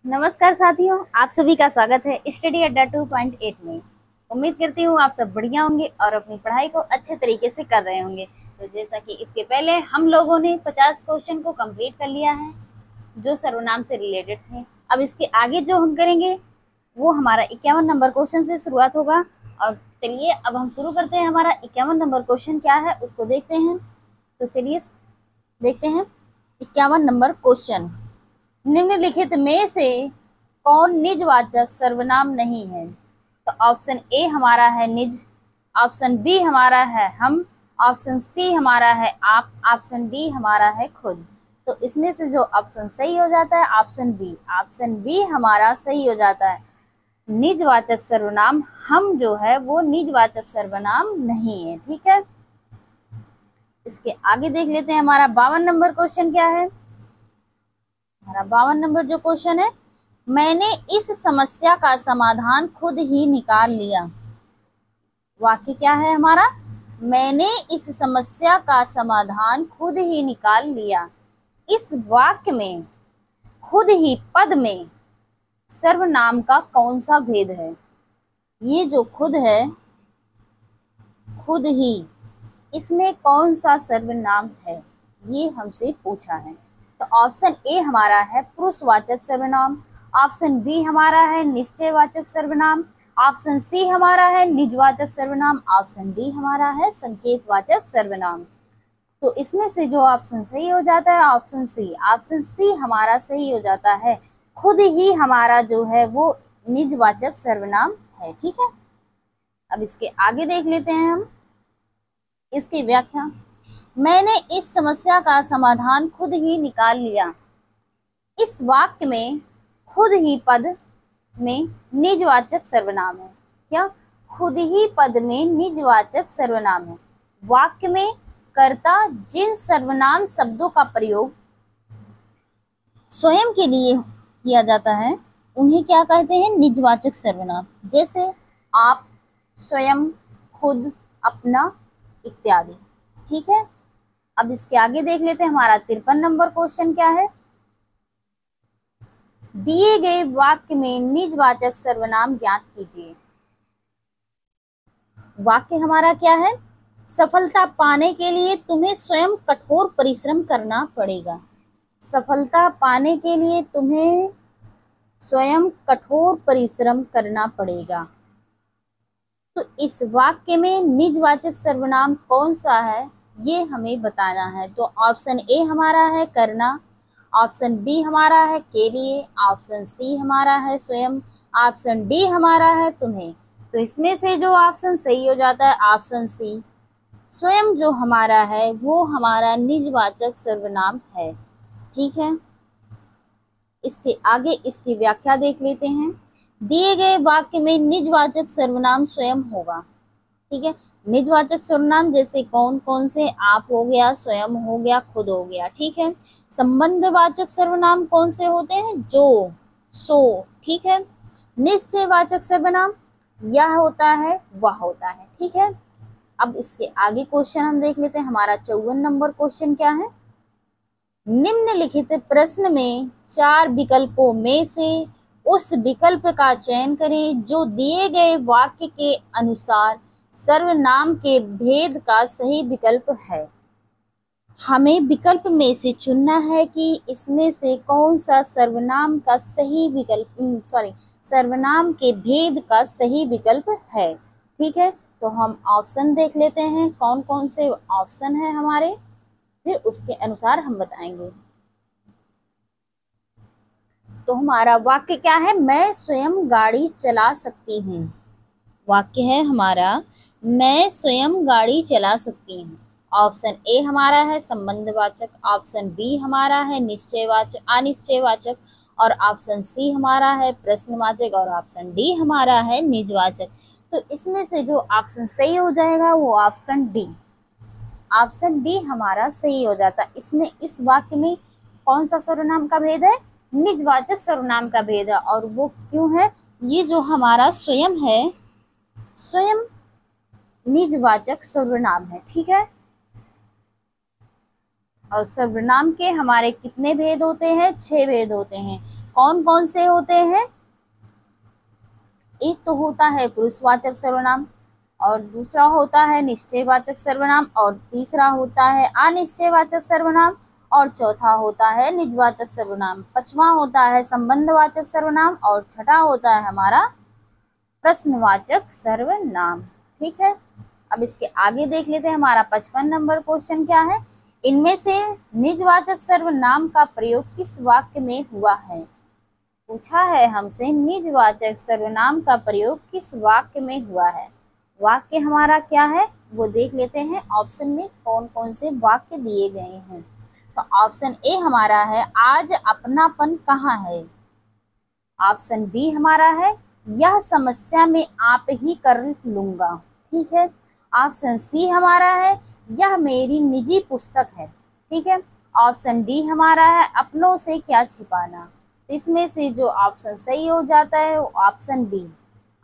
नमस्कार साथियों, आप सभी का स्वागत है स्टडी अड्डा 2.8 में। उम्मीद करती हूँ आप सब बढ़िया होंगे और अपनी पढ़ाई को अच्छे तरीके से कर रहे होंगे। तो जैसा कि इसके पहले हम लोगों ने 50 क्वेश्चन को कंप्लीट कर लिया है जो सर्वनाम से रिलेटेड थे। अब इसके आगे जो हम करेंगे वो हमारा 51 नंबर क्वेश्चन से शुरुआत होगा। और चलिए अब हम शुरू करते हैं। हमारा 51 नंबर क्वेश्चन क्या है उसको देखते हैं। तो चलिए देखते हैं 51 नंबर क्वेश्चन। निम्नलिखित में से कौन निजवाचक सर्वनाम नहीं है? तो ऑप्शन ए हमारा है निज, ऑप्शन बी हमारा है हम, ऑप्शन सी हमारा है आप, ऑप्शन डी हमारा है खुद। तो इसमें से जो ऑप्शन सही हो जाता है ऑप्शन बी। ऑप्शन बी हमारा सही हो जाता है। निजवाचक सर्वनाम हम जो है वो निजवाचक सर्वनाम नहीं है। ठीक है, इसके आगे देख लेते हैं। हमारा 52 नंबर क्वेश्चन क्या है? हमारा 52 नंबर जो क्वेश्चन है, मैंने इस समस्या का समाधान खुद ही निकाल लिया। वाक्य क्या है हमारा? मैंने इस समस्या का समाधान खुद ही निकाल लिया। इस वाक्य में खुद ही पद में सर्वनाम का कौन सा भेद है? ये जो खुद है, खुद ही, इसमें कौन सा सर्वनाम है, ये हमसे पूछा है। तो ऑप्शन ए हमारा है पुरुषवाचक सर्वनाम, ऑप्शन बी हमारा है निश्चयवाचक सर्वनाम, ऑप्शन सी हमारा है निजवाचक सर्वनाम, ऑप्शन डी हमारा है संकेतवाचक सर्वनाम। तो इसमें से जो ऑप्शन सही हो जाता है ऑप्शन सी। ऑप्शन सी हमारा सही हो जाता है। खुद ही हमारा जो है वो निजवाचक सर्वनाम है। ठीक है, अब इसके आगे देख लेते हैं हम इसकी व्याख्या। मैंने इस समस्या का समाधान खुद ही निकाल लिया। इस वाक्य में खुद ही पद में निजवाचक सर्वनाम है। क्या? खुद ही पद में निजवाचक सर्वनाम है। वाक्य में कर्ता जिन सर्वनाम शब्दों का प्रयोग स्वयं के लिए किया जाता है उन्हें क्या कहते हैं? निजवाचक सर्वनाम। जैसे आप, स्वयं, खुद, अपना इत्यादि। ठीक है, अब इसके आगे देख लेते हैं। हमारा 53 नंबर क्वेश्चन क्या है? दिए गए वाक्य में निजवाचक सर्वनाम ज्ञात कीजिए। वाक्य हमारा क्या है? सफलता पाने के लिए तुम्हें स्वयं कठोर परिश्रम करना पड़ेगा। सफलता पाने के लिए तुम्हें स्वयं कठोर परिश्रम करना पड़ेगा। तो इस वाक्य में निजवाचक सर्वनाम कौन सा है ये हमें बताना है। तो ऑप्शन ए हमारा है करना, ऑप्शन बी हमारा है के लिए, ऑप्शन सी हमारा है स्वयं, ऑप्शन डी हमारा है तुम्हें। तो इसमें से जो ऑप्शन सही हो जाता है ऑप्शन सी। स्वयं जो हमारा है वो हमारा निजवाचक सर्वनाम है। ठीक है, इसके आगे इसकी व्याख्या देख लेते हैं। दिए गए वाक्य में निजवाचक सर्वनाम स्वयं होगा। ठीक है, निजवाचक सर्वनाम जैसे कौन कौन से? आप हो गया, स्वयं हो गया, खुद हो गया। ठीक है, संबंधवाचक सर्वनाम कौन से होते हैं? जो, सो। ठीक है, निश्चयवाचक सर्वनाम यह होता है, वह होता है। ठीक है, अब इसके आगे क्वेश्चन हम देख लेते हैं। हमारा 54 नंबर क्वेश्चन क्या है? निम्नलिखित प्रश्न में 4 विकल्पों में से उस विकल्प का चयन करें जो दिए गए वाक्य के अनुसार सर्वनाम के भेद का सही विकल्प है। हमें विकल्प में से चुनना है कि इसमें से कौन सा सर्वनाम का सही विकल्प, सर्वनाम के भेद का सही विकल्प है। ठीक है, तो हम ऑप्शन देख लेते हैं कौन कौन से ऑप्शन है हमारे, फिर उसके अनुसार हम बताएंगे। तो हमारा वाक्य क्या है? मैं स्वयं गाड़ी चला सकती हूँ। वाक्य है हमारा मैं स्वयं गाड़ी चला सकती हूँ। ऑप्शन ए हमारा है संबंधवाचक, ऑप्शन बी हमारा है निश्चयवाचक अनिश्चयवाचक, और ऑप्शन सी हमारा है प्रश्नवाचक, और ऑप्शन डी हमारा है निजवाचक। तो इसमें से जो ऑप्शन सही हो जाएगा वो ऑप्शन डी। ऑप्शन डी हमारा सही हो जाता है। इसमें इस वाक्य में कौन सा सर्वनाम का भेद है? निजवाचक सर्वनाम का भेद है। और वो क्यों है? ये जो हमारा स्वयं है, स्वयं निजवाचक सर्वनाम है। ठीक है, और सर्वनाम के हमारे कितने भेद होते हैं? 6 भेद होते हैं। कौन कौन से होते हैं? एक तो होता है पुरुषवाचक सर्वनाम, और दूसरा होता है निश्चयवाचक सर्वनाम, और तीसरा होता है अनिश्चयवाचक सर्वनाम, और चौथा होता है निजवाचक सर्वनाम, पांचवा होता है संबंधवाचक सर्वनाम, और छठा होता है हमारा प्रश्नवाचक सर्वनाम। ठीक है, अब इसके आगे देख लेते हैं हमारा 55 नंबर क्वेश्चन क्या है। इनमें से निजवाचक सर्वनाम का प्रयोग किस वाक्य में हुआ है? पूछा है हमसे निजवाचक सर्वनाम का प्रयोग किस वाक्य में हुआ है। वाक्य हमारा क्या है वो देख लेते हैं। ऑप्शन में कौन कौन से वाक्य दिए गए हैं। तो ऑप्शन ए हमारा है आज अपनापन कहाँ है। ऑप्शन बी हमारा है यह समस्या में आप ही कर लूंगा। ठीक है। ऑप्शन सी हमारा है यह मेरी निजी पुस्तक है। ठीक है। ऑप्शन डी हमारा है अपनों से क्या छिपाना। इसमें से जो ऑप्शन सही हो जाता है वो ऑप्शन बी।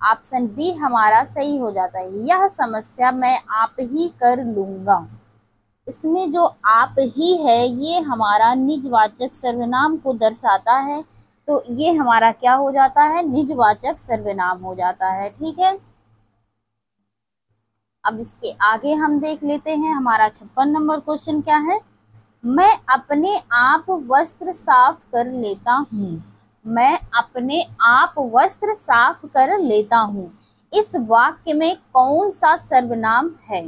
ऑप्शन बी हमारा सही हो जाता है, यह समस्या मैं आप ही कर लूंगा। इसमें जो आप ही है ये हमारा निजवाचक सर्वनाम को दर्शाता है, तो ये हमारा क्या हो जाता है, निजवाचक सर्वनाम हो जाता है। ठीक है। अब इसके आगे हम देख लेते हैं हमारा 56 नंबर क्वेश्चन क्या है। मैं अपने आप वस्त्र साफ कर लेता हूँ। मैं अपने आप वस्त्र साफ कर लेता हूँ। इस वाक्य में कौन सा सर्वनाम है?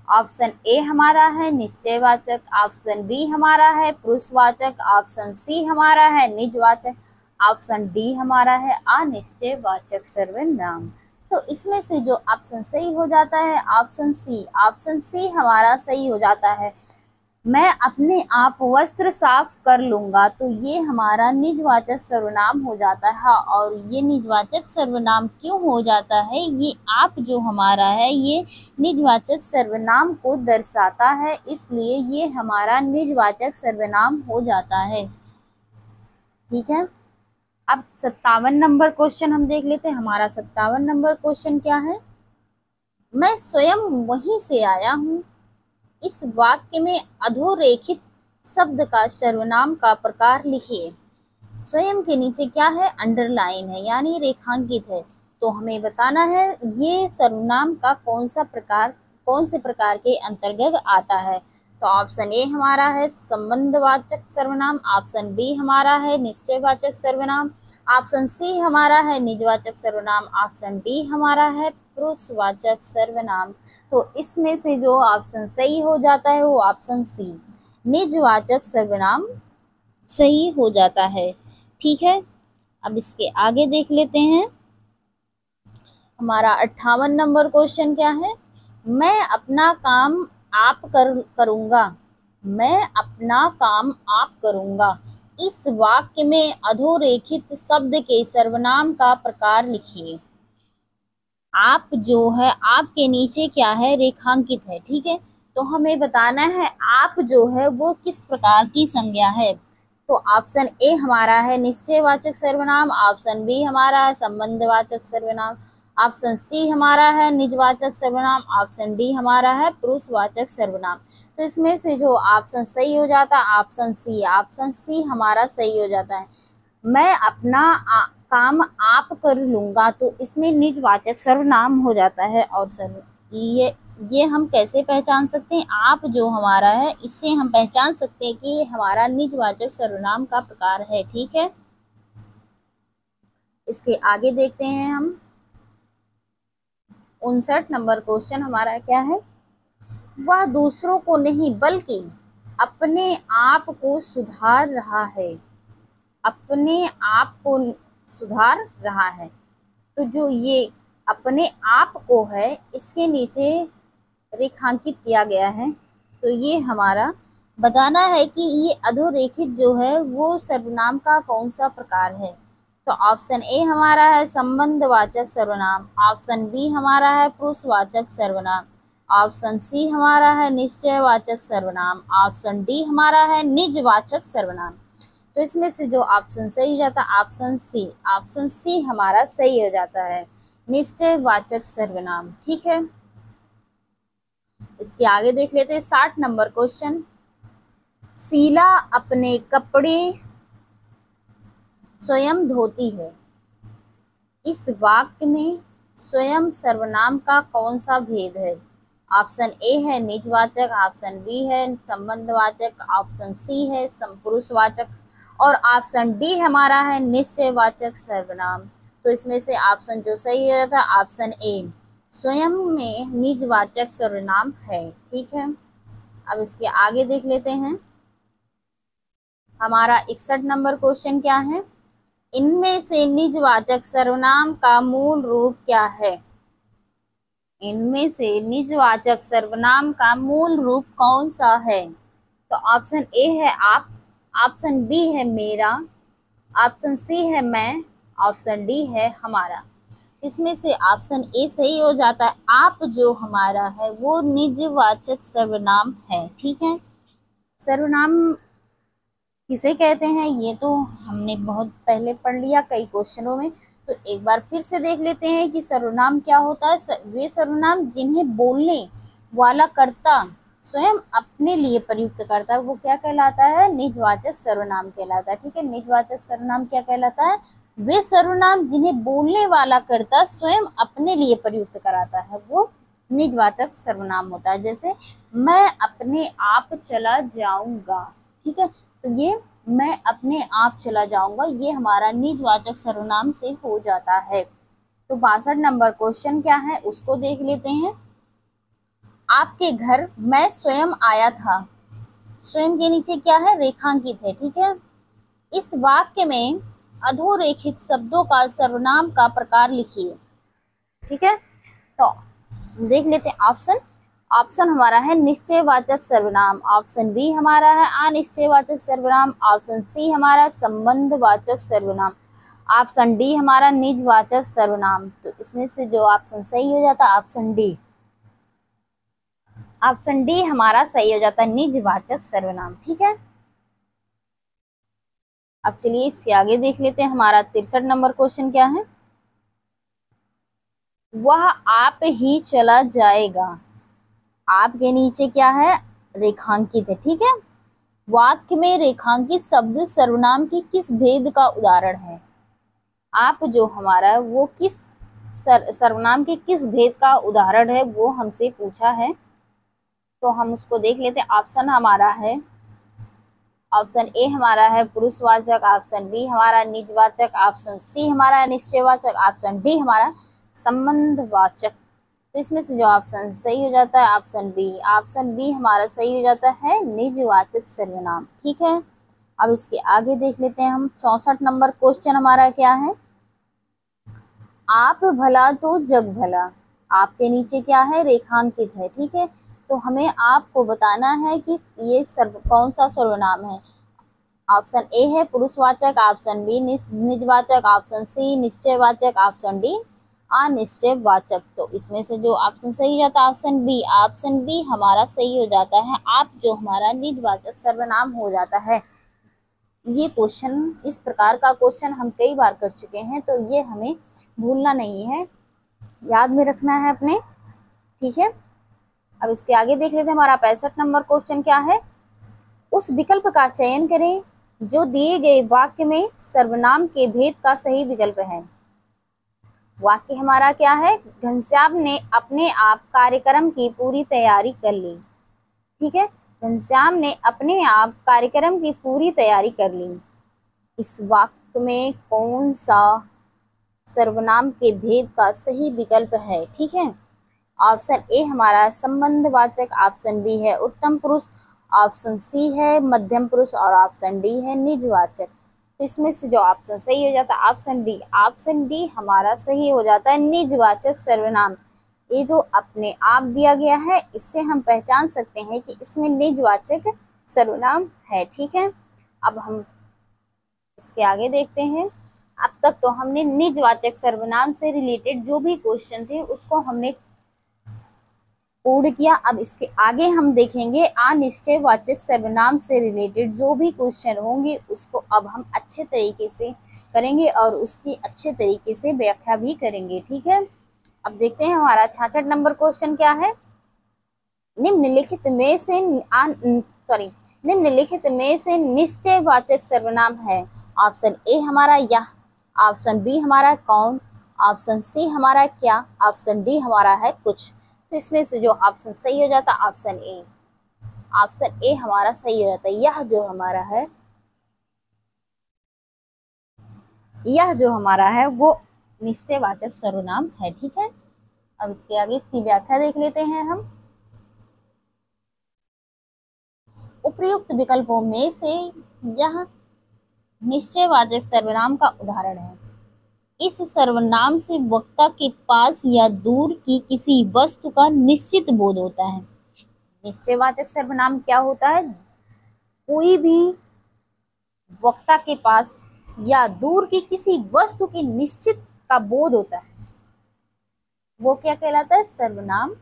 ऑप्शन ए हमारा है निश्चयवाचक, ऑप्शन बी हमारा है पुरुषवाचक, ऑप्शन सी हमारा है निजवाचक, ऑप्शन डी हमारा है अनिश्चयवाचक सर्वनाम। तो इसमें से जो ऑप्शन सही हो जाता है ऑप्शन सी। ऑप्शन सी हमारा सही हो जाता है, मैं अपने आप वस्त्र साफ कर लूंगा। तो ये हमारा निजवाचक सर्वनाम हो जाता है। और ये निजवाचक सर्वनाम क्यों हो जाता है, ये आप जो हमारा है ये निजवाचक सर्वनाम को दर्शाता है, इसलिए ये हमारा निजवाचक सर्वनाम हो जाता है। ठीक है। अब 57 नंबर क्वेश्चन हम देख लेते हैं। हमारा 57 नंबर क्वेश्चन क्या है। मैं स्वयं वहीं से आया हूँ। इस वाक्य में अधोरेखित शब्द का सर्वनाम का प्रकार लिखिए। स्वयं के नीचे क्या है, अंडरलाइन है यानी रेखांकित है। तो हमें बताना है ये सर्वनाम का कौन से प्रकार के अंतर्गत आता है। तो ऑप्शन ए हमारा है संबंधवाचक सर्वनाम, ऑप्शन बी हमारा है निश्चयवाचक सर्वनाम, ऑप्शन सी हमारा है निजवाचक सर्वनाम, ऑप्शन डी हमारा है पुरुषवाचक सर्वनाम। तो इसमें से जो ऑप्शन सही हो जाता है वो ऑप्शन सी, निजवाचक सर्वनाम सही हो जाता है। ठीक है। अब इसके आगे देख लेते हैं हमारा 58 नंबर क्वेश्चन क्या है। मैं अपना काम आप करूंगा। मैं अपना काम आप करूंगा। इस वाक्य में अधोरेखित शब्द के सर्वनाम का प्रकार लिखिए। आप जो है आपके नीचे क्या है, रेखांकित है। ठीक है। तो हमें बताना है आप जो है वो किस प्रकार की संज्ञा है। तो ऑप्शन ए हमारा है निश्चयवाचक सर्वनाम, ऑप्शन बी हमारा है संबंधवाचक सर्वनाम, ऑप्शन सी हमारा है निजवाचक सर्वनाम, ऑप्शन डी हमारा है पुरुषवाचक सर्वनाम। तो इसमें से जो ऑप्शन सही हो जाता है ऑप्शन सी। ऑप्शन सी हमारा सही हो जाता है, मैं अपना काम आप कर लूंगा। तो इसमें निजवाचक सर्वनाम हो जाता है। और ये हम कैसे पहचान सकते हैं, आप जो हमारा है इससे हम पहचान सकते हैं कि ये हमारा निजवाचक सर्वनाम का प्रकार है। ठीक है। इसके आगे देखते हैं हम 59 नंबर क्वेश्चन हमारा क्या है। वह दूसरों को नहीं बल्कि अपने आप को सुधार रहा है। अपने आप को सुधार रहा है। तो जो ये अपने आप को है इसके नीचे रेखांकित किया गया है। तो ये हमारा बताना है कि ये अधोरेखित जो है वो सर्वनाम का कौन सा प्रकार है। तो ऑप्शन ए हमारा है संबंधवाचक सर्वनाम, ऑप्शन बी हमारा है पुरुषवाचक सर्वनाम, ऑप्शन सी हमारा है निश्चयवाचक सर्वनाम, ऑप्शन डी हमारा है निजवाचक सर्वनाम। तो इसमें से जो ऑप्शन सही हो जाता है ऑप्शन सी। ऑप्शन सी हमारा सही हो जाता है, निश्चयवाचक सर्वनाम। ठीक है। इसके आगे देख लेते हैं 60 नंबर क्वेश्चन। शीला अपने कपड़े स्वयं धोती है। इस वाक्य में स्वयं सर्वनाम का कौन सा भेद है? ऑप्शन ए है निजवाचक, ऑप्शन बी है संबंधवाचक, ऑप्शन सी है पुरुषवाचक और ऑप्शन डी हमारा है निश्चयवाचक सर्वनाम। तो इसमें से ऑप्शन जो सही है था ऑप्शन ए, स्वयं में निजवाचक सर्वनाम है। ठीक है, अब इसके आगे देख लेते हैं। हमारा 61 नंबर क्वेश्चन क्या है? इनमें से निजवाचक सर्वनाम का मूल रूप क्या है? इनमें से निजवाचक सर्वनाम का मूल रूप कौन सा है? तो ऑप्शन ए है आप, ऑप्शन बी है मेरा, ऑप्शन सी है मैं, ऑप्शन डी है हमारा। इसमें से ऑप्शन ए सही हो जाता है। आप जो हमारा है वो निजवाचक सर्वनाम है। ठीक है, सर्वनाम किसे कहते हैं ये तो हमने बहुत पहले पढ़ लिया कई क्वेश्चनों में, तो एक बार फिर से देख लेते हैं कि सर्वनाम क्या होता है। वे सर्वनाम जिन्हें बोलने वाला कर्ता स्वयं अपने लिए प्रयुक्त करता है वो क्या कहलाता है? निजवाचक सर्वनाम कहलाता है। ठीक है, निजवाचक सर्वनाम क्या कहलाता है? वे सर्वनाम जिन्हें बोलने वाला कर्ता स्वयं अपने लिए प्रयुक्त कराता है वो निजवाचक सर्वनाम होता है। जैसे मैं अपने आप चला जाऊंगा। ठीक है, तो ये मैं अपने आप चला जाऊंगा ये हमारा निजवाचक सर्वनाम से हो जाता है। तो 62 नंबर क्वेश्चन क्या है उसको देख लेते हैं। आपके घर मैं स्वयं आया था। स्वयं के नीचे क्या है? रेखांकित है। ठीक है, इस वाक्य में अधोरेखित शब्दों का सर्वनाम का प्रकार लिखिए। ठीक है, तो देख लेते हैं ऑप्शन। ऑप्शन हमारा है निश्चयवाचक सर्वनाम, ऑप्शन बी हमारा है अनिश्चयवाचक सर्वनाम, ऑप्शन सी हमारा संबंधवाचक सर्वनाम, ऑप्शन डी हमारा निजवाचक सर्वनाम। तो इसमें से जो ऑप्शन सही हो जाता है ऑप्शन डी, ऑप्शन डी हमारा सही हो जाता है निजवाचक सर्वनाम। ठीक है, अब चलिए इसके आगे देख लेते हैं। हमारा 63 नंबर क्वेश्चन क्या है? वह आप ही चला जाएगा। आपके नीचे क्या है? रेखांकित है। ठीक है, वाक्य में रेखांकित शब्द सर्वनाम की किस भेद का उदाहरण है? आप जो हमारा है वो किस सर्वनाम के किस भेद का उदाहरण है वो हमसे पूछा है, तो हम उसको देख लेते हैं। ऑप्शन हमारा है, ऑप्शन ए हमारा है पुरुषवाचक, ऑप्शन बी हमारा निजवाचक, ऑप्शन सी हमारा निश्चयवाचक, ऑप्शन डी हमारा संबंधवाचक। तो इसमें से जो ऑप्शन सही हो जाता है ऑप्शन बी, ऑप्शन बी हमारा सही हो जाता है निजवाचक सर्वनाम। ठीक है, अब इसके आगे देख लेते हैं हम। 64 नंबर क्वेश्चन हमारा क्या है? आप भला तो जग भला। आपके नीचे क्या है? रेखांकित है। ठीक है, तो हमें आपको बताना है कि ये कौन सा सर्वनाम है। ऑप्शन ए है पुरुषवाचक, ऑप्शन बी निजवाचक, ऑप्शन सी निश्चयवाचक, ऑप्शन डी अनिश्चयवाचक। तो इसमें से जो ऑप्शन सही हो जाता है ऑप्शन बी, ऑप्शन बी हमारा सही हो जाता है। आप जो हमारा निजवाचक सर्वनाम हो जाता है। ये क्वेश्चन, इस प्रकार का क्वेश्चन हम कई बार कर चुके हैं, तो ये हमें भूलना नहीं है, याद में रखना है अपने। ठीक है, अब इसके आगे देख लेते हैं। हमारा 65 नंबर क्वेश्चन क्या है? उस विकल्प का चयन करें जो दिए गए वाक्य में सर्वनाम के भेद का सही विकल्प है। वाक्य हमारा क्या है? घनश्याम ने अपने आप कार्यक्रम की पूरी तैयारी कर ली। ठीक है, घनश्याम ने अपने आप कार्यक्रम की पूरी तैयारी कर ली। इस वाक्य में कौन सा सर्वनाम के भेद का सही विकल्प है? ठीक है, ऑप्शन ए हमारा संबंधवाचक, ऑप्शन बी है उत्तम पुरुष, ऑप्शन सी है मध्यम पुरुष और ऑप्शन डी है निजवाचक। तो इसमें से जो ऑप्शन सही हो जाता है ऑप्शन डी, ऑप्शन डी हमारा सही हो जाता है निजवाचक सर्वनाम। ये जो अपने आप दिया गया है इससे हम पहचान सकते हैं कि इसमें निजवाचक सर्वनाम है। ठीक है, अब हम इसके आगे देखते हैं। अब तक तो हमने निजवाचक सर्वनाम से रिलेटेड जो भी क्वेश्चन थे उसको हमने पूर्ण किया। अब इसके आगे हम देखेंगे अनिश्चयवाचक सर्वनाम से रिलेटेड जो भी क्वेश्चन होंगे उसको अब हम अच्छे तरीके से करेंगे और उसकी अच्छे तरीके से व्याख्या भी करेंगे। ठीक है, अब देखते हैं हमारा 66 नंबर क्वेश्चन क्या है? निम्नलिखित में से निम्नलिखित में से निश्चयवाचक सर्वनाम है। ऑप्शन ए हमारा यह, ऑप्शन बी हमारा कौन, ऑप्शन सी हमारा क्या, ऑप्शन डी हमारा है कुछ। तो इसमें से जो ऑप्शन सही हो जाता है ऑप्शन ए, ऑप्शन ए हमारा सही हो जाता है। यह जो हमारा है, यह जो हमारा है वो निश्चयवाचक सर्वनाम है। ठीक है, अब इसके आगे इसकी व्याख्या देख लेते हैं हम। उपर्युक्त विकल्पों में से यह निश्चयवाचक सर्वनाम का उदाहरण है। इस सर्वनाम से वक्ता के पास या दूर की किसी वस्तु का निश्चित बोध होता है। निश्चयवाचक सर्वनाम क्या होता है? कोई भी वक्ता के पास या दूर की किसी वस्तु के निश्चित का बोध होता है, वो क्या कहलाता है? सर्वनाम,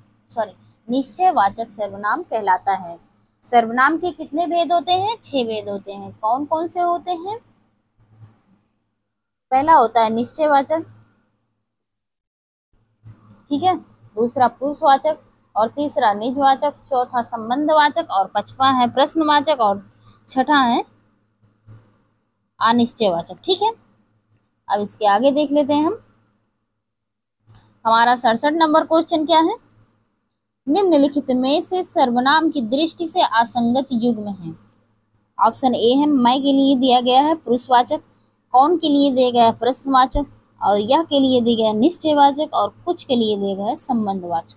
निश्चयवाचक सर्वनाम कहलाता है। सर्वनाम के कितने भेद होते हैं? 6 भेद होते हैं। कौन कौन से होते हैं? पहला होता है निश्चयवाचक, ठीक है, दूसरा पुरुषवाचक, और तीसरा निजवाचक, चौथा संबंधवाचक, और पांचवा है प्रश्नवाचक, और छठा है अनिश्चयवाचक। ठीक है, अब इसके आगे देख लेते हैं हम। हमारा 67 नंबर क्वेश्चन क्या है? निम्नलिखित में से सर्वनाम की दृष्टि से असंगत युग्म है। ऑप्शन ए है मैं के लिए दिया गया है पुरुषवाचक, कौन के लिए दिया गया है प्रश्नवाचक, और यह के लिए दिया गया है निश्चयवाचक, और कुछ के लिए दिया गया है संबंधवाचक।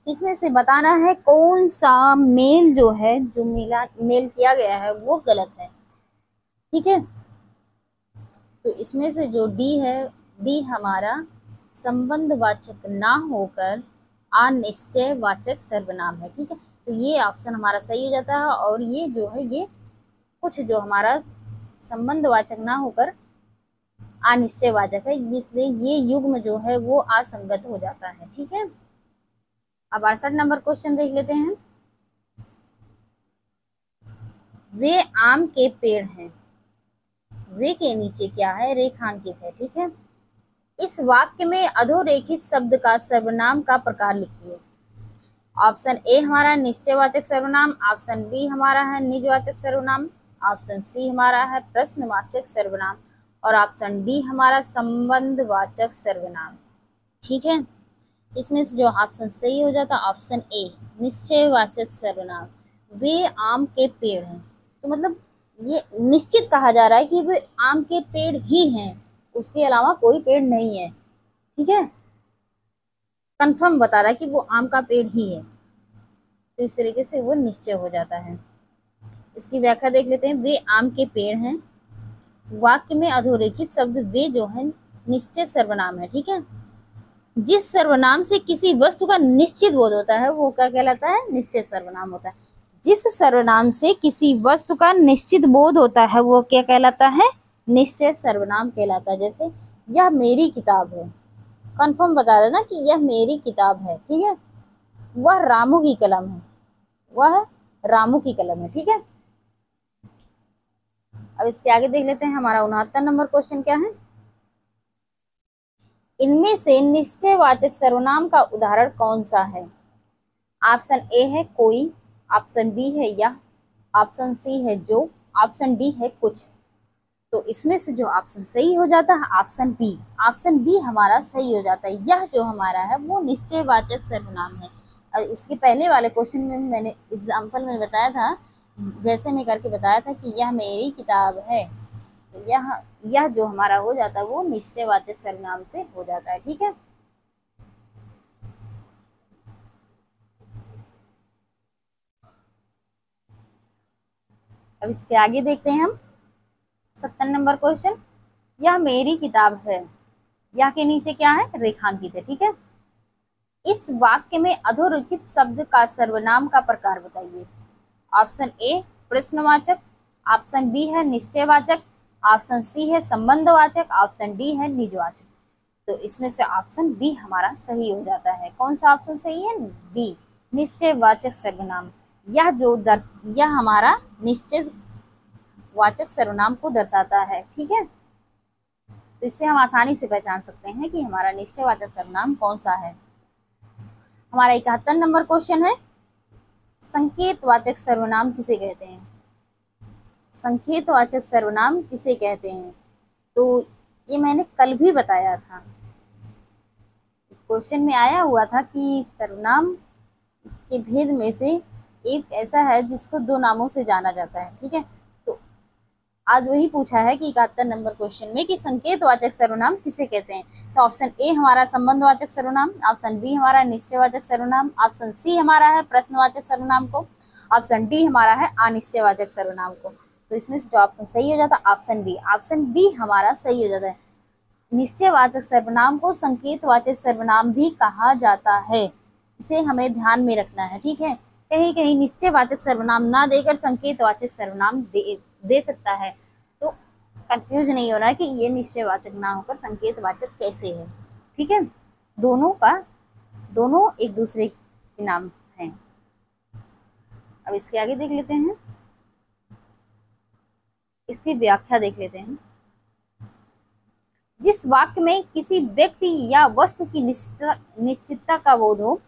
तो इसमें से बताना है कौन सा मेल जो है, जो मेल किया गया है वो गलत है। ठीक है, तो इसमें से जो डी है, डी हमारा संबंधवाचक ना होकर अनिश्चयवाचक सर्वनाम है। ठीक है, तो ये ऑप्शन हमारा सही हो जाता है। और ये जो है, ये कुछ जो हमारा संबंधवाचक ना होकर अनिश्चयवाचक है, इसलिए ये युग्म जो है वो असंगत हो जाता है। ठीक है, अब 68 नंबर क्वेश्चन देख लेते हैं। वे आम के पेड़ हैं, वे के नीचे क्या है? रेखांकित है। ठीक है, इस वाक्य में अधोरेखित शब्द का सर्वनाम का प्रकार लिखिए। ऑप्शन ए हमारा निश्चयवाचक सर्वनाम, ऑप्शन बी हमारा है निजवाचक सर्वनाम, ऑप्शन सी हमारा है प्रश्नवाचक सर्वनाम, और ऑप्शन डी हमारा संबंधवाचक सर्वनाम। ठीक है, इसमें से जो ऑप्शन सही हो जाता है ऑप्शन ए, निश्चयवाचक सर्वनाम। वे आम के पेड़ हैं, तो मतलब ये निश्चित कहा जा रहा है कि वे आम के पेड़ ही हैं, उसके अलावा कोई पेड़ नहीं है। ठीक है, कंफर्म बता रहा है कि वो आम का पेड़ ही है, तो इस तरीके से वो निश्चय हो जाता है। इसकी व्याख्या देख लेते हैं। वे आम के पेड़ हैं, वाक्य में अधोरेखित शब्द वे जो है निश्चय सर्वनाम है। ठीक है, जिस सर्वनाम से किसी वस्तु का निश्चित बोध होता है वो क्या कहलाता है? निश्चय सर्वनाम होता है। जिस सर्वनाम से किसी वस्तु का निश्चित बोध होता है वो क्या कहलाता है? निश्चय सर्वनाम कहलाता है। जैसे यह मेरी किताब है, कंफर्म बता देना कि यह मेरी किताब है। ठीक है, वह रामू की कलम है, वह रामू की कलम है। ठीक है, अब इसके आगे देख लेते हैं। हमारा 69 नंबर क्वेश्चन क्या है? इनमें से निश्चयवाचक सर्वनाम का उदाहरण कौन सा है? ऑप्शन ए है कोई, ऑप्शन बी है यह, ऑप्शन सी है जो, ऑप्शन डी है कुछ। तो इसमें से जो ऑप्शन सही हो जाता है ऑप्शन बी, ऑप्शन बी हमारा सही हो जाता है। यह जो हमारा है वो निश्चयवाचक सर्वनाम है। और इसके पहले वाले क्वेश्चन में मैंने एग्जाम्पल में बताया था, जैसे मैं करके बताया था कि यह मेरी किताब है, तो यह जो हमारा हो जाता है वो निश्चयवाचक सर्वनाम से हो जाता है। ठीक है, अब इसके आगे देखते हैं हम 70 नंबर क्वेश्चन। यह मेरी किताब है, यह के नीचे क्या है? रेखांकित है। ठीक है, इस वाक्य में अधोरेखित शब्द का सर्वनाम का प्रकार बताइए। ऑप्शन ए प्रश्नवाचक, ऑप्शन बी है निश्चयवाचक, ऑप्शन सी है संबंधवाचक, ऑप्शन डी है निजवाचक। तो इसमें से ऑप्शन बी हमारा सही हो जाता है। कौन सा ऑप्शन सही है? बी, निश्चयवाचक सर्वनाम। यह हमारा निश्चयवाचक सर्वनाम को दर्शाता है। ठीक है, तो इससे हम आसानी से पहचान सकते हैं कि हमारा निश्चयवाचक सर्वनाम कौन सा है। हमारा 71 नंबर क्वेश्चन है, संकेतवाचक सर्वनाम किसे कहते हैं? संकेतवाचक सर्वनाम किसे कहते हैं? तो ये मैंने कल भी बताया था, क्वेश्चन में आया हुआ था कि सर्वनाम के भेद में से एक ऐसा है जिसको दो नामों से जाना जाता है। ठीक है, तो आज वही पूछा है कि 71 नंबर क्वेश्चन में कि संकेतवाचक सर्वनाम किसे कहते हैं। तो ऑप्शन ए हमारा संबंधवाचक सर्वनाम, ऑप्शन बी हमारा निश्चयवाचक सर्वनाम, ऑप्शन सी हमारा है प्रश्नवाचक सर्वनाम को, ऑप्शन डी हमारा है अनिश्चयवाचक सर्वनाम को। तो इसमें से जो ऑप्शन सही हो जाता है ऑप्शन बी, ऑप्शन बी हमारा सही हो जाता है। निश्चयवाचक सर्वनाम को संकेतवाचक सर्वनाम भी कहा जाता है, इसे हमें ध्यान में रखना है। ठीक है, कहीं कहीं निश्चयवाचक सर्वनाम ना देकर संकेतवाचक सर्वनाम दे सकता है, तो कंफ्यूज नहीं होना है कि ये निश्चयवाचक ना होकर संकेतवाचक कैसे है। ठीक है, दोनों एक दूसरे के नाम हैं। अब इसके आगे देख लेते हैं, इसकी व्याख्या देख लेते हैं। जिस वाक्य में किसी व्यक्ति या वस्तु की निश्चितता का बोध हो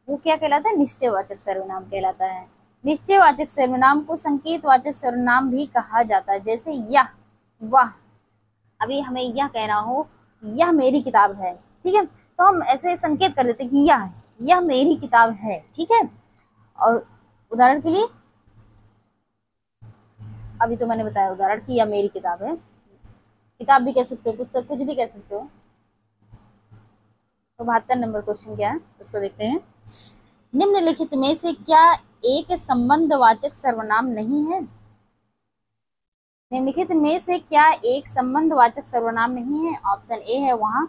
वो क्या कहलाता है? निश्चयवाचक सर्वनाम कहलाता है। निश्चयवाचक सर्वनाम को संकेतवाचक सर्वनाम भी कहा जाता है, जैसे यह, वह। अभी हमें यह कहना हो, यह मेरी किताब है, ठीक है, तो हम ऐसे संकेत कर देते हैं कि यह मेरी किताब है। ठीक है, और उदाहरण के लिए अभी तो मैंने बताया उदाहरण कि यह मेरी किताब है, किताब भी कह सकते हो, पुस्तक, कुछ भी कह सकते हो। तो 72 नंबर क्वेश्चन क्या है उसको देखते हैं। निम्नलिखित में से क्या एक संबंधवाचक सर्वनाम नहीं है? निम्नलिखित में से क्या एक संबंधवाचक सर्वनाम नहीं है? ऑप्शन ए है वहां,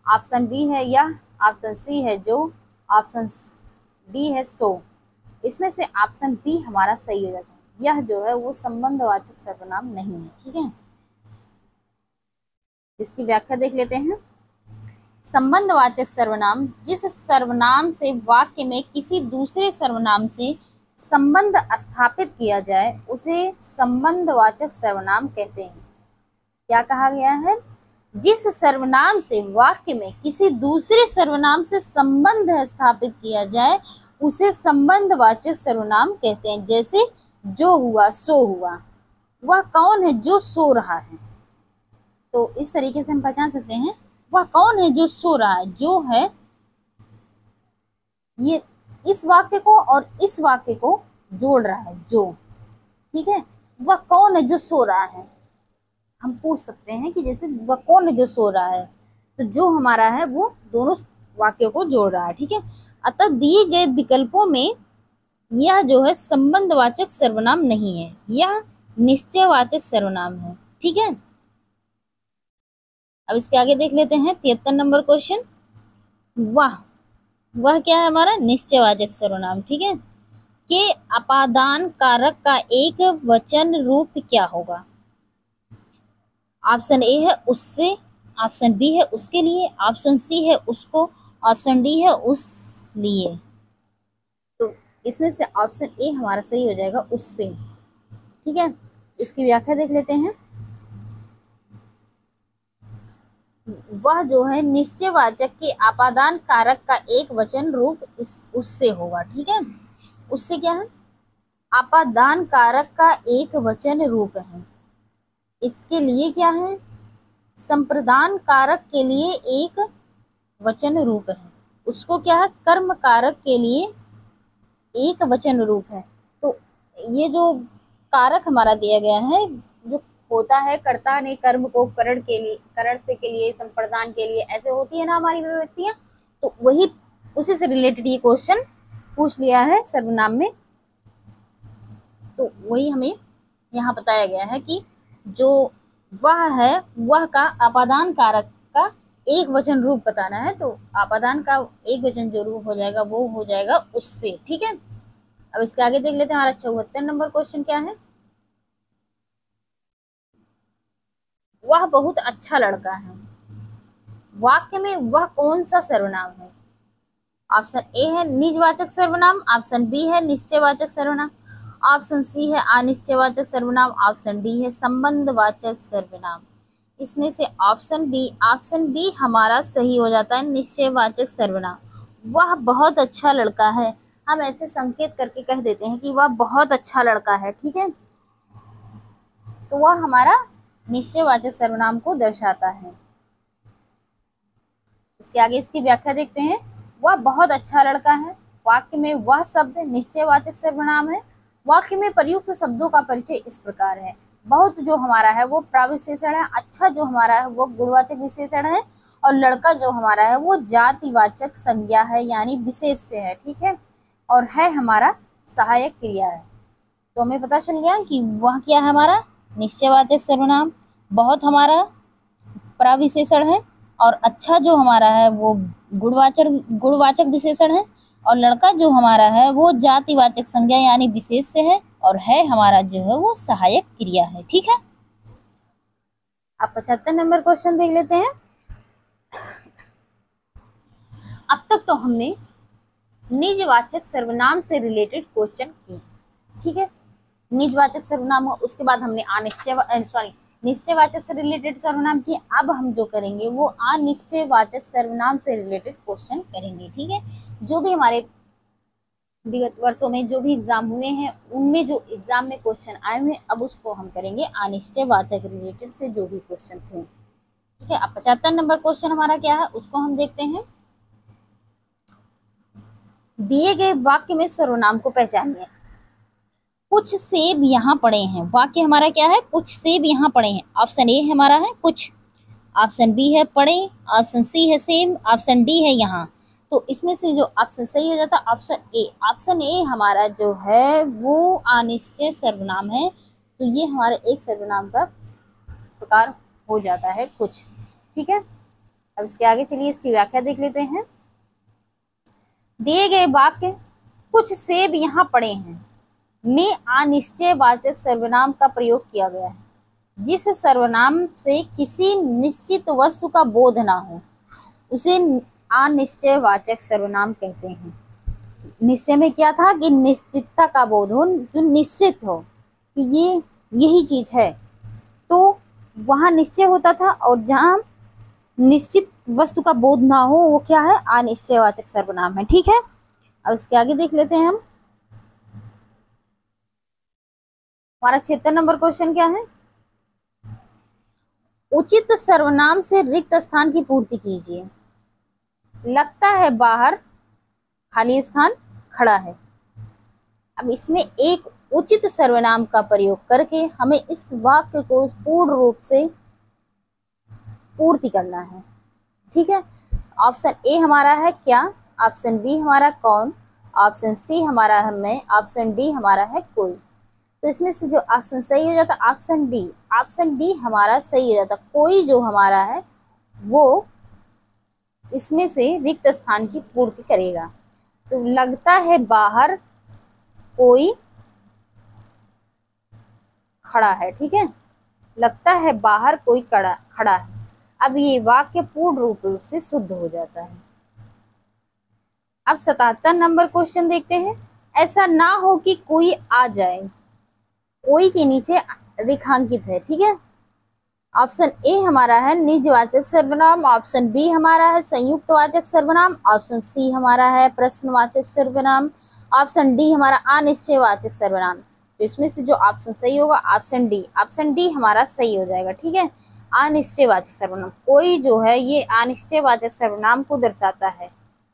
ऑप्शन बी है यह, ऑप्शन सी है जो, ऑप्शन डी है सो। इसमें से ऑप्शन बी हमारा सही हो जाता है, यह जो है वो संबंधवाचक सर्वनाम नहीं है। ठीक है, इसकी व्याख्या देख लेते हैं। संबंधवाचक सर्वनाम जिस सर्वनाम से वाक्य में किसी दूसरे सर्वनाम से संबंध स्थापित किया जाए उसे संबंधवाचक सर्वनाम कहते हैं। क्या कहा गया है? जिस सर्वनाम से वाक्य में किसी दूसरे सर्वनाम से संबंध स्थापित किया जाए उसे संबंधवाचक सर्वनाम कहते हैं। जैसे जो हुआ, सो हुआ। वह कौन है जो सो रहा है? तो इस तरीके से हम पहचान सकते हैं वह कौन है जो सो रहा है। जो है ये इस वाक्य को और इस वाक्य को जोड़ रहा है, जो। ठीक है, वह कौन है जो सो रहा है, हम पूछ सकते हैं कि जैसे वह कौन है जो सो रहा है, तो जो हमारा है वो दोनों वाक्यों को जोड़ रहा है। ठीक है, अतः दिए गए विकल्पों में यह जो है संबंधवाचक सर्वनाम नहीं है, यह निश्चयवाचक सर्वनाम है। ठीक है, अब इसके आगे देख लेते हैं 73 नंबर क्वेश्चन। वह क्या है? हमारा निश्चयवाचक सर्वनाम। ठीक है, के अपादान कारक का एक वचन रूप क्या होगा? ऑप्शन ए है उससे, ऑप्शन बी है उसके लिए, ऑप्शन सी है उसको, ऑप्शन डी है उस लिए। तो इसमें से ऑप्शन ए हमारा सही हो जाएगा, उससे। ठीक है, इसकी व्याख्या देख लेते हैं। वह जो है निश्चयवाचक के अपादान कारक का एक वचन रूप उससे होगा। ठीक है, उससे क्या है? अपादान कारक का एक वचन रूप है। इसके लिए क्या है? संप्रदान कारक के लिए एक वचन रूप है। उसको क्या है? कर्म कारक के लिए एक वचन रूप है। तो ये जो कारक हमारा दिया गया है, जो होता है कर्ता ने कर्म को करण के लिए, करण से के लिए, संप्रदान के लिए, ऐसे होती है ना हमारी विभक्तियां, तो वही उसी से रिलेटेड ये क्वेश्चन पूछ लिया है सर्वनाम में। तो वही हमें यहाँ बताया गया है कि जो वह है वह का अपादान कारक का एक वचन रूप बताना है। तो अपादान का एक वचन जो रूप हो जाएगा वो हो जाएगा उससे। ठीक है, अब इसके आगे देख लेते हैं हमारा 74 नंबर क्वेश्चन क्या है। वह बहुत अच्छा लड़का है। वाक्य में वह कौन सा सर्वनाम है? ऑप्शन ए है निजवाचक सर्वनाम, ऑप्शन बी है निश्चयवाचक सर्वनाम, ऑप्शन सी है अनिश्चयवाचक सर्वनाम, ऑप्शन डी है संबंधवाचक सर्वनाम। इसमें से ऑप्शन बी हमारा सही हो जाता है, निश्चयवाचक सर्वनाम। वह बहुत अच्छा लड़का है, हम ऐसे संकेत करके कह देते हैं कि वह बहुत अच्छा लड़का है। ठीक है, तो वह हमारा निश्चयवाचक सर्वनाम को दर्शाता है। इसके आगे इसकी व्याख्या देखते हैं। वह बहुत अच्छा लड़का है। वाक्य में वह शब्द निश्चयवाचक सर्वनाम है। वाक्य में प्रयुक्त शब्दों का परिचय इस प्रकार है। बहुत जो हमारा है वो प्रविशेषण है, अच्छा जो हमारा है वो गुणवाचक विशेषण है, और लड़का जो हमारा है वो जातिवाचक संज्ञा है यानी विशेष से है। ठीक है, और है हमारा सहायक क्रिया है। तो हमें पता चल गया कि वह क्या है हमारा निश्चयवाचक सर्वनाम, बहुत हमारा प्रविशेषण है, और अच्छा जो हमारा है वो गुणवाचक विशेषण है, और लड़का जो हमारा है वो जातिवाचक संज्ञा यानी विशेष से है, और है हमारा जो है वो सहायक क्रिया है। ठीक है, अब 75 नंबर क्वेश्चन देख लेते हैं। अब तक तो हमने निजवाचक सर्वनाम से रिलेटेड क्वेश्चन किए। ठीक है, निजवाचक सर्वनाम हो, उसके बाद हमने निश्चयवाचक से रिलेटेड सर्वनाम किए। अब हम जो करेंगे वो अनिश्चयवाचक सर्वनाम से रिलेटेड क्वेश्चन करेंगे। ठीक है, जो भी हमारे विगत वर्षों में जो भी एग्जाम हुए हैं उनमें जो एग्जाम में क्वेश्चन आए हुए अब उसको हम करेंगे अनिश्चयवाचक रिलेटेड से जो भी क्वेश्चन थे। ठीक है, अब 75 नंबर क्वेश्चन हमारा क्या है उसको हम देखते हैं। दिए गए वाक्य में सर्वनाम को पहचानिए। कुछ सेब यहाँ पड़े हैं। वाक्य हमारा क्या है, कुछ सेब यहाँ पड़े हैं। ऑप्शन ए हमारा है कुछ, ऑप्शन बी है पड़े, ऑप्शन सी है सेब, ऑप्शन डी है यहाँ। तो इसमें से जो ऑप्शन सही हो जाता है ऑप्शन ए। ऑप्शन ए हमारा जो है वो अनिश्चय सर्वनाम है। तो ये हमारे एक सर्वनाम का प्रकार हो जाता है कुछ। ठीक है, अब इसके आगे चलिए इसकी व्याख्या देख लेते हैं। दिए गए वाक्य कुछ सेब यहाँ पड़े हैं में अनिश्चयवाचक सर्वनाम का प्रयोग किया गया है। जिस सर्वनाम से किसी निश्चित वस्तु का बोध ना हो उसे अनिश्चयवाचक सर्वनाम कहते हैं। निश्चय में क्या था कि निश्चितता का बोध हो, जो निश्चित हो कि ये यही चीज है, तो वहां निश्चय होता था, और जहां निश्चित वस्तु का बोध ना हो वो क्या है, अनिश्चयवाचक सर्वनाम है। ठीक है, अब इसके आगे देख लेते हैं हम। हमारा 76 नंबर क्वेश्चन क्या है, उचित सर्वनाम से रिक्त स्थान की पूर्ति कीजिए। लगता है बाहर खाली स्थान खड़ा है। अब इसमें एक उचित सर्वनाम का प्रयोग करके हमें इस वाक्य को पूर्ण रूप से पूर्ति करना है। ठीक है, ऑप्शन ए हमारा है क्या, ऑप्शन बी हमारा कौन, ऑप्शन सी हमारा है मैं, ऑप्शन डी हमारा है कोई। तो इसमें से जो ऑप्शन सही हो जाता ऑप्शन डी। ऑप्शन डी हमारा सही हो जाता, कोई जो हमारा है वो इसमें से रिक्त स्थान की पूर्ति करेगा। तो लगता है बाहर कोई खड़ा है। ठीक है, लगता है बाहर कोई खड़ा है। अब ये वाक्य पूर्ण रूप से शुद्ध हो जाता है। अब 77 नंबर क्वेश्चन देखते हैं। ऐसा ना हो कि कोई आ जाए, कोई के नीचे रेखांकित है। ठीक है, ऑप्शन ए हमारा है निजवाचक सर्वनाम, ऑप्शन बी हमारा है संयुक्त वाचक सर्वनाम, ऑप्शन सी हमारा है प्रश्नवाचक सर्वनाम, ऑप्शन डी हमारा अनिश्चयवाचक सर्वनाम। तो इसमें से जो ऑप्शन सही होगा ऑप्शन डी। ऑप्शन डी हमारा सही हो जाएगा। ठीक है, अनिश्चयवाचक सर्वनाम, कोई जो है ये अनिश्चयवाचक सर्वनाम को दर्शाता है।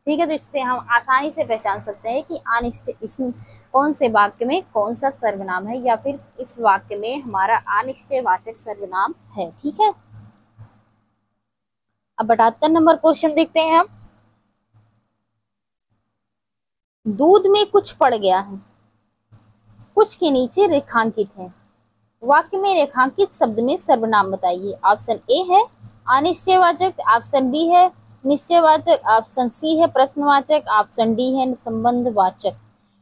ठीक है, तो इससे हम आसानी से पहचान सकते हैं कि अनिश्चय इसमें कौन से वाक्य में कौन सा सर्वनाम है, या फिर इस वाक्य में हमारा अनिश्चयवाचक सर्वनाम है। ठीक है, अब 78 नंबर क्वेश्चन देखते हैं हम। दूध में कुछ पड़ गया है, कुछ के नीचे रेखांकित है। वाक्य में रेखांकित शब्द में सर्वनाम बताइए। ऑप्शन ए है अनिश्चयवाचक, ऑप्शन बी है निश्चयवाचक, ऑप्शन सी है प्रश्नवाचक, ऑप्शन डी है संबंधवाचक।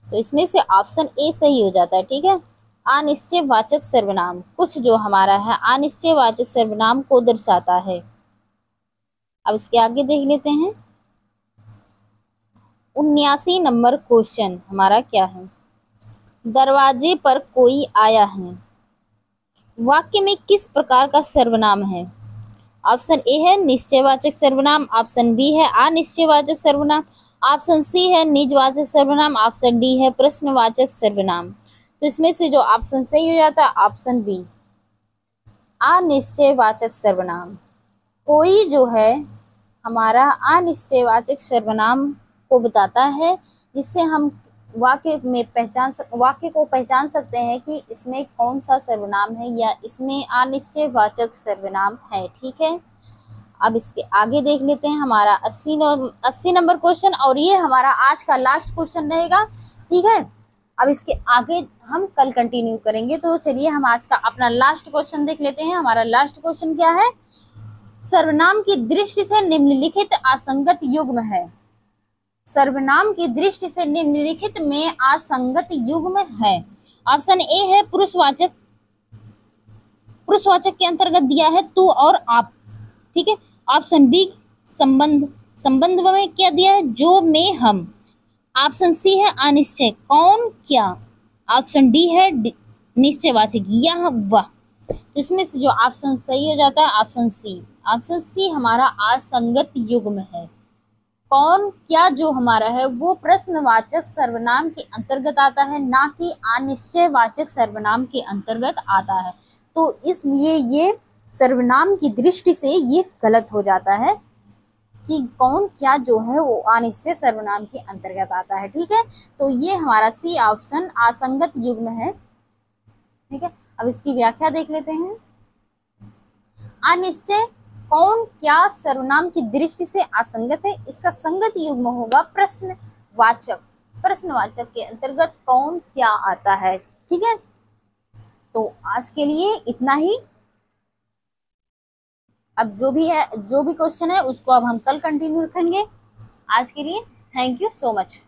तो इसमें से ऑप्शन ए सही हो जाता है। ठीक है, अनिश्चयवाचक सर्वनाम, कुछ जो हमारा है अनिश्चयवाचक सर्वनाम को दर्शाता है। अब इसके आगे देख लेते हैं। 79 नंबर क्वेश्चन हमारा क्या है, दरवाजे पर कोई आया है। वाक्य में किस प्रकार का सर्वनाम है। ऑप्शन ए है निश्चयवाचक सर्वनाम, ऑप्शन बी है अनिश्चयवाचक सर्वनाम, ऑप्शन सी है निजवाचक सर्वनाम, ऑप्शन डी है प्रश्नवाचक सर्वनाम। तो इसमें से जो ऑप्शन सही हो जाता है ऑप्शन बी। अनिश्चयवाचक सर्वनाम, कोई जो है हमारा अनिश्चयवाचक सर्वनाम को बताता है, जिससे हम वाक्य को पहचान सकते हैं कि इसमें कौन सा सर्वनाम है या इसमें अनिश्चयवाचक सर्वनाम है। ठीक है, अब इसके आगे देख लेते हैं हमारा 80 नंबर क्वेश्चन, और ये हमारा आज का लास्ट क्वेश्चन रहेगा। ठीक है, अब इसके आगे हम कल कंटिन्यू करेंगे। तो चलिए हम आज का अपना लास्ट क्वेश्चन देख लेते हैं। हमारा लास्ट क्वेश्चन क्या है? सर्वनाम की दृष्टि से निम्नलिखित असंगत युग्म है। सर्वनाम की दृष्टि से निम्नलिखित में असंगत युग्म है। ऑप्शन ए है पुरुषवाचक, पुरुषवाचक के अंतर्गत दिया है तू और आप। ठीक है, ऑप्शन बी संबंध, संबंध में क्या दिया है? जो, में, हम। ऑप्शन सी है अनिश्चय, कौन, क्या। ऑप्शन डी है निश्चयवाचक, यह, वह। तो इसमें से जो ऑप्शन सही हो जाता है ऑप्शन सी। ऑप्शन सी हमारा असंगत युग्म है। कौन, क्या जो हमारा है वो प्रश्नवाचक सर्वनाम के अंतर्गत आता है, ना कि अनिश्चयवाचक सर्वनाम के अंतर्गत आता है। तो इसलिए ये सर्वनाम की दृष्टि से ये गलत हो जाता है कि कौन, क्या जो है वो अनिश्चय सर्वनाम के अंतर्गत आता है। ठीक है, तो ये हमारा सी ऑप्शन असंगत युग्म है। ठीक है, अब इसकी व्याख्या देख लेते हैं। अनिश्चय कौन, क्या सर्वनाम की दृष्टि से असंगत है। इसका संगत युग्म होगा प्रश्नवाचक। प्रश्नवाचक के अंतर्गत कौन, क्या आता है। ठीक है, तो आज के लिए इतना ही। अब जो भी क्वेश्चन है उसको अब हम कल कंटिन्यू रखेंगे। आज के लिए थैंक यू सो मच।